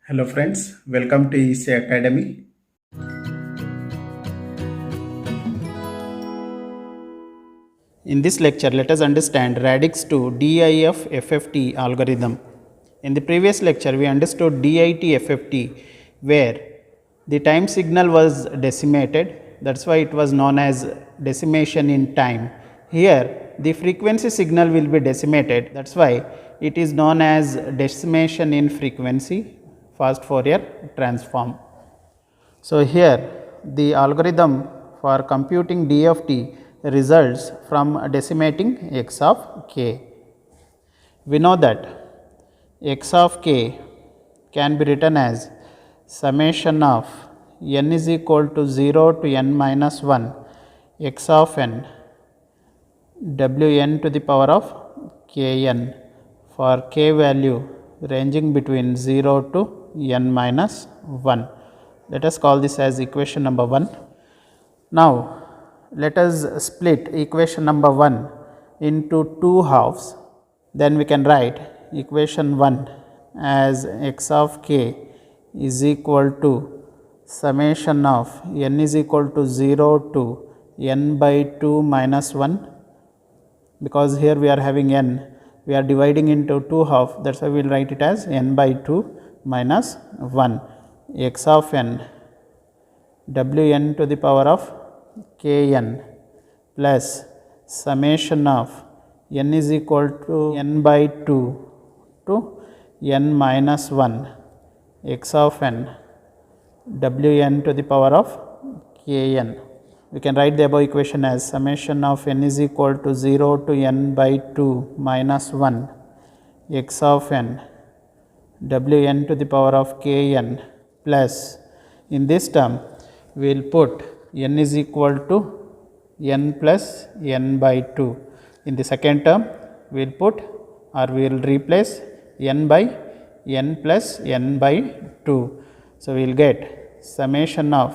Hello friends, welcome to EC Academy. In this lecture, let us understand Radix-2 DIF FFT algorithm. In the previous lecture, we understood DIT FFT, where the time signal was decimated. That's why it was known as decimation in time. Here, the frequency signal will be decimated. That's why it is known as decimation in frequency, fast Fourier transform. So, here the algorithm for computing DFT results from decimating x of k. We know that x of k can be written as summation of n is equal to 0 to n minus 1 x of n wn to the power of kn for k value ranging between 0 to n minus 1. Let us call this as equation number 1. Now, let us split equation number 1 into two halves. Then we can write equation 1 as x of k is equal to summation of n is equal to 0 to n by 2 minus 1. Because here we are having n, we are dividing into two halves, that is why we will write it as n by 2 minus 1 x of n wn to the power of kn plus summation of n is equal to n by 2 to n minus 1 x of n wn to the power of kn. We can write the above equation as summation of n is equal to 0 to n by 2 minus 1 x of n wn to the power of kn plus, in this term we will put n is equal to n plus n by 2. In the second term we will put or we will replace n by n plus n by 2. So, we will get summation of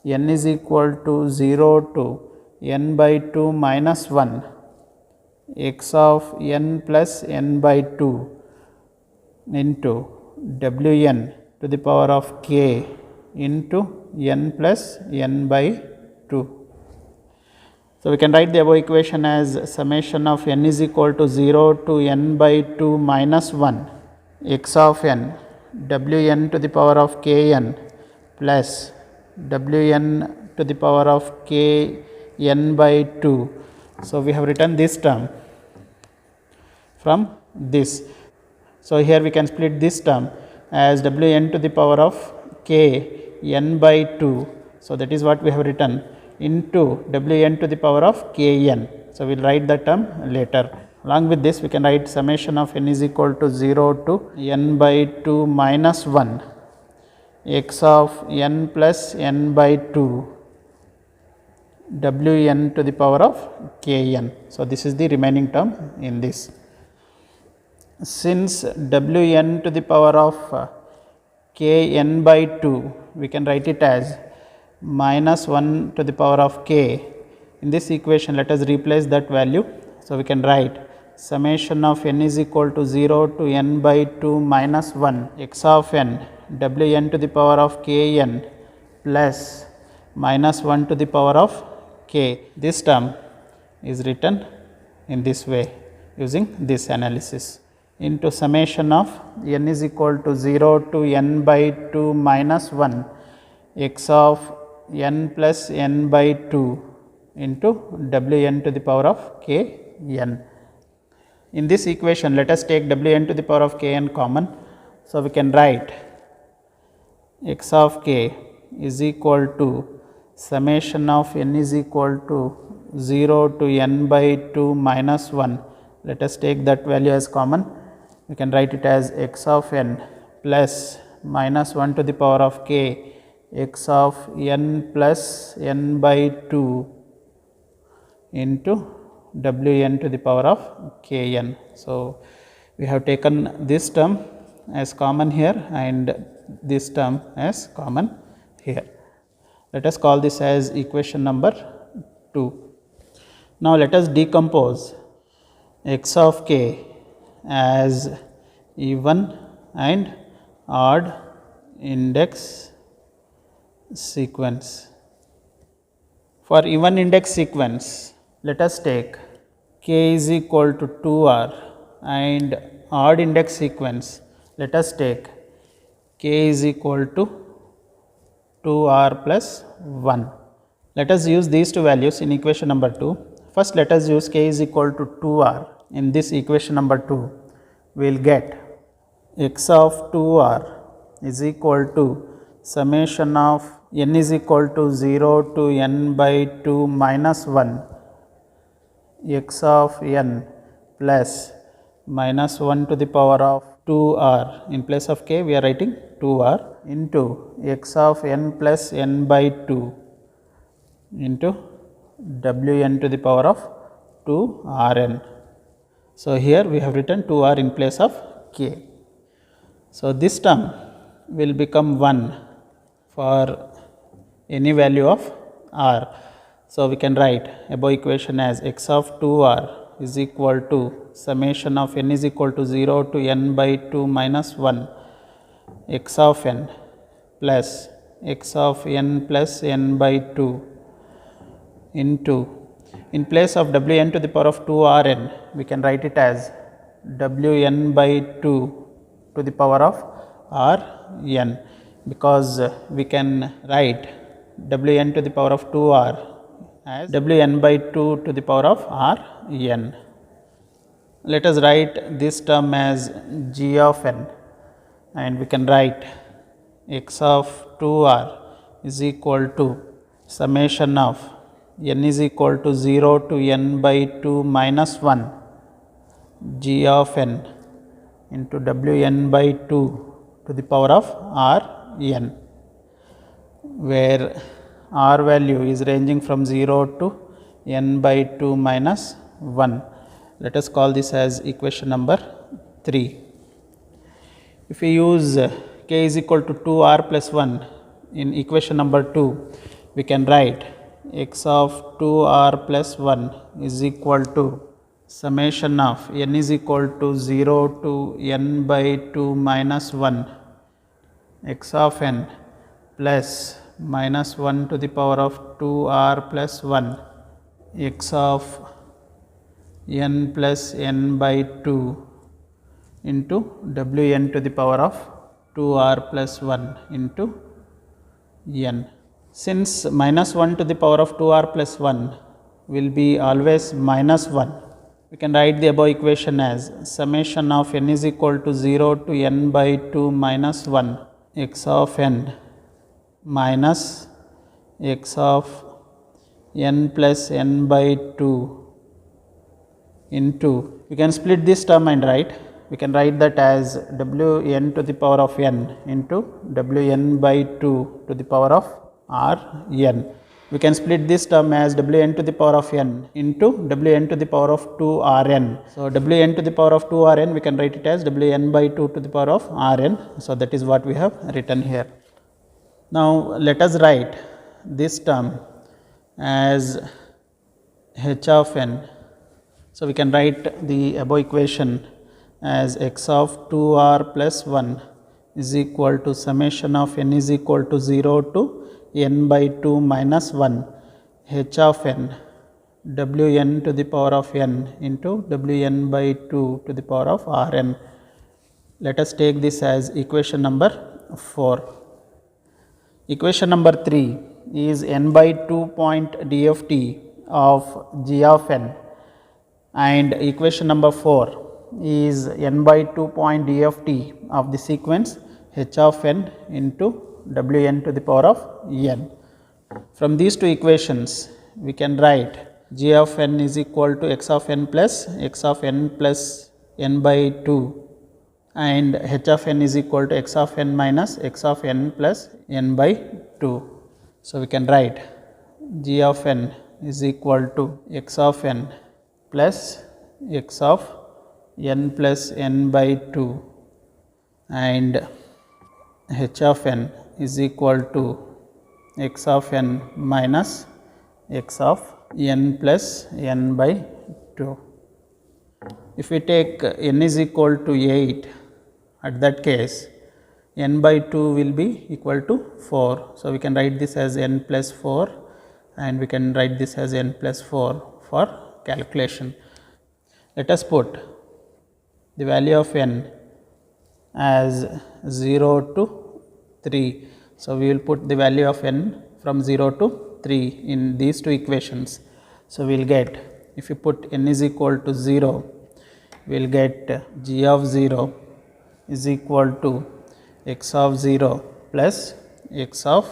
n is equal to 0 to n by 2 minus 1 x of n plus n by 2 into wn to the power of k into n plus n by 2. So, we can write the above equation as summation of n is equal to 0 to n by 2 minus 1 x of n wn to the power of kn plus wn to the power of k n by 2. So, we have written this term from this. So, here we can split this term as wn to the power of k n by 2. So, that is what we have written into wn to the power of kn. So, we will write that term later. Along with this, we can write summation of n is equal to 0 to n by 2 minus 1 x of n plus n by 2 wn to the power of kn. So, this is the remaining term in this. Since wn to the power of kn by 2, we can write it as minus 1 to the power of k. In this equation, let us replace that value. So, we can write summation of n is equal to 0 to n by 2 minus 1 x of n wn to the power of kn plus minus 1 to the power of k. This term is written in this way using this analysis into summation of n is equal to 0 to n by 2 minus 1 x of n plus n by 2 into wn to the power of kn. In this equation, let us take wn to the power of kn common. So, we can write x of k is equal to summation of n is equal to 0 to n by 2 minus 1. Let us take that value as common. We can write it as x of n plus minus 1 to the power of k x of n plus n by 2 into wn to the power of kn. So, we have taken this term as common here and this term as common here. Let us call this as equation number 2. Now, let us decompose x of k as even and odd index sequence. For even index sequence, let us take k is equal to 2r, and odd index sequence, let us take k is equal to 2r plus 1. Let us use these two values in equation number 2. First, let us use k is equal to 2r in this equation number 2. We will get x of 2r is equal to summation of n is equal to 0 to n by 2 minus 1 x of n plus minus 1 to the power of 2r. In place of k we are writing 2r into x of n plus n by 2 into wn to the power of 2 rn. So, here we have written 2r in place of k. So, this term will become 1 for any value of r. So, we can write above equation as x of 2r is equal to summation of n is equal to 0 to n by 2 minus 1 x of n plus x of n plus n by 2 into, in place of wn to the power of 2 rn, we can write it as wn by 2 to the power of rn, because we can write wn to the power of 2r as wn by 2 to the power of rn. Let us write this term as g of n, and we can write x of 2r is equal to summation of n is equal to 0 to n by 2 minus 1 g of n into wn by 2 to the power of rn, where r value is ranging from 0 to n by 2 minus 1. Let us call this as equation number 3. If we use k is equal to 2r plus 1 in equation number 2, we can write x of 2r plus 1 is equal to summation of n is equal to 0 to n by 2 minus 1 x of n plus minus 1 to the power of 2r plus 1 x of n plus n by 2 into wn to the power of 2r plus 1 into n. Since minus 1 to the power of 2r plus 1 will be always minus 1, we can write the above equation as summation of n is equal to 0 to n by 2 minus 1 x of n minus x of n plus n by 2 into, we can split this term and write, we can write that as wn to the power of n into wn by 2 to the power of rn. We can split this term as wn to the power of n into wn to the power of 2 rn. So, wn to the power of 2 rn, we can write it as wn by 2 to the power of rn. So, that is what we have written here. Now, let us write this term as h of n. So, we can write the above equation as x of 2r plus 1 is equal to summation of n is equal to 0 to n by 2 minus 1 h of n wn to the power of n into wn by 2 to the power of rn. Let us take this as equation number 4. Equation number 3 is n by 2 point DFT of g of n, and equation number 4 is n by 2 point DFT of the sequence h of n into wn to the power of n. From these two equations, we can write g of n is equal to x of n plus n by 2, and h of n is equal to x of n minus x of n plus n by 2. So, we can write g of n is equal to x of n plus x of n plus n by 2, and h of n is equal to x of n minus x of n plus n by 2. If we take n is equal to 8, at that case n by 2 will be equal to 4. So, we can write this as n plus 4 and we can write this as n plus 4 for calculation. Let us put the value of n as 0 to 3. So, we will put the value of n from 0 to 3 in these two equations. So, we will get, if you put n is equal to 0, we will get g of 0 is equal to x of 0 plus x of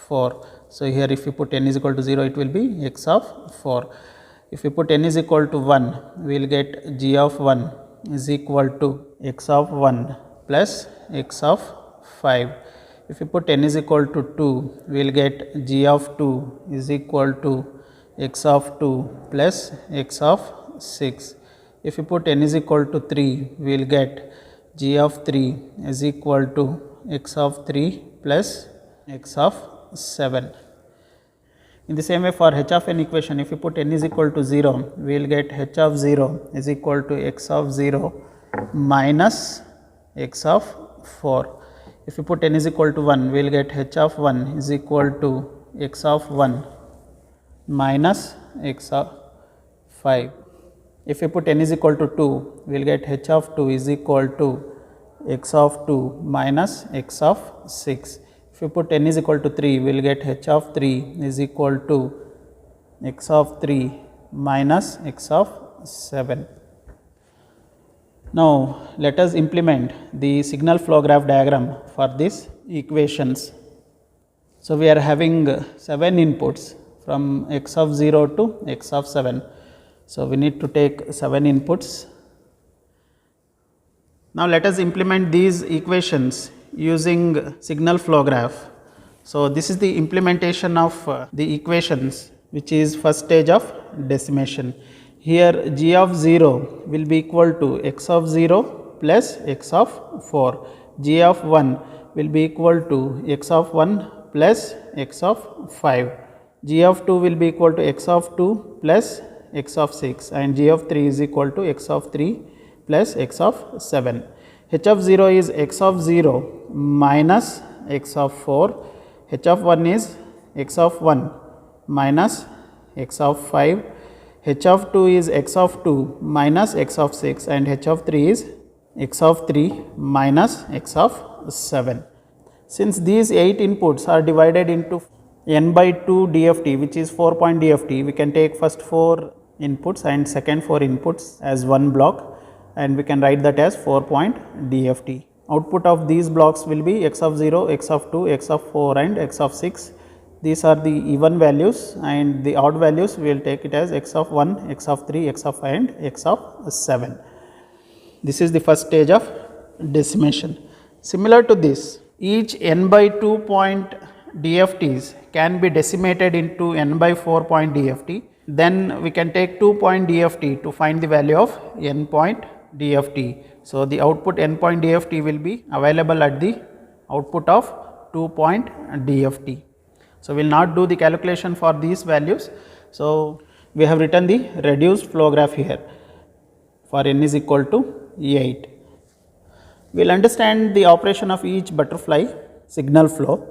4. So, here if you put n is equal to 0, it will be x of 4. If you put n is equal to 1, we will get g of 1 is equal to x of 1 plus x of 5. If you put n is equal to 2, we will get g of 2 is equal to x of 2 plus x of 6. If you put n is equal to 3, we will get g of 3 is equal to x of 3 plus x of 7. In the same way, for h of n equation, if you put n is equal to 0, we will get h of 0 is equal to x of 0 minus x of 4. If you put n is equal to 1, we will get h of 1 is equal to x of 1 minus x of 5. If you put n is equal to 2, we will get h of 2 is equal to x of 2 minus x of 6. If you put n is equal to 3, we will get h of 3 is equal to x of 3 minus x of 7. Now, let us implement the signal flow graph diagram for these equations. So, we are having 7 inputs from x of 0 to x of 7. So, we need to take 7 inputs. Now, let us implement these equations using signal flow graph. So, this is the implementation of the equations, which is first stage of decimation. Here g of 0 will be equal to x of 0 plus x of 4. G of 1 will be equal to x of 1 plus x of 5. G of 2 will be equal to x of 2 plus x of 6, and g of 3 is equal to x of 3 plus x of 7. H of 0 is x of 0 minus x of 4. H of 1 is x of 1 minus x of 5. H of 2 is x of 2 minus x of 6, and H of 3 is x of 3 minus x of 7. Since these 8 inputs are divided into n by 2 DFT, which is 4 point DFT, we can take first 4 inputs and second 4 inputs as one block, and we can write that as 4 point DFT. Output of these blocks will be x of 0, x of 2, x of 4 and x of 6. These are the even values, and the odd values we will take it as x of 1, x of 3, x of 5 and x of 7. This is the first stage of decimation. Similar to this, each n by 2 point DFTs can be decimated into n by 4 point DFT. Then we can take 2 point DFT to find the value of n point DFT. So, the output n point DFT will be available at the output of 2 point DFT. So, we will not do the calculation for these values. So, we have written the reduced flow graph here for n is equal to 8. We will understand the operation of each butterfly signal flow.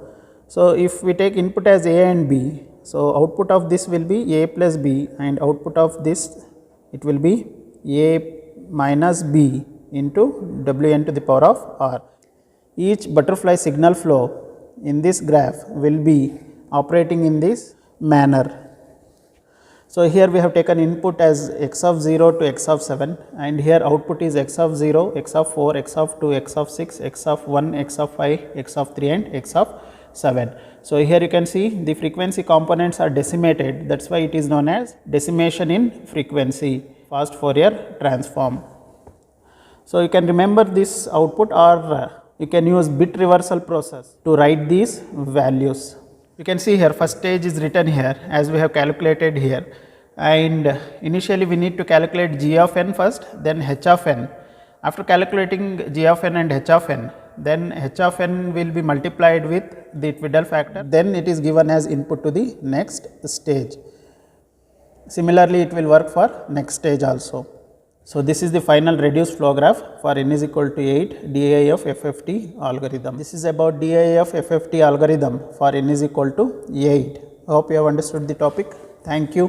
So, if we take input as A and B, so output of this will be A plus B, and output of this it will be A minus B into Wn to the power of R. Each butterfly signal flow in this graph will be operating in this manner. So, here we have taken input as x of 0 to x of 7, and here output is x of 0, x of 4, x of 2, x of 6, x of 1, x of 5, x of 3 and x of 7. So, here you can see the frequency components are decimated, that is why it is known as decimation in frequency, fast Fourier transform. So, you can remember this output, or you can use bit reversal process to write these values. You can see here first stage is written here as we have calculated here, and initially we need to calculate g of n first, then h of n. After calculating g of n and h of n, then h of n will be multiplied with the Twiddle factor, then it is given as input to the next stage. Similarly, it will work for next stage also. So, this is the final reduced flow graph for n is equal to 8 DIF FFT algorithm. This is about DIF FFT algorithm for n is equal to 8. I hope you have understood the topic. Thank you.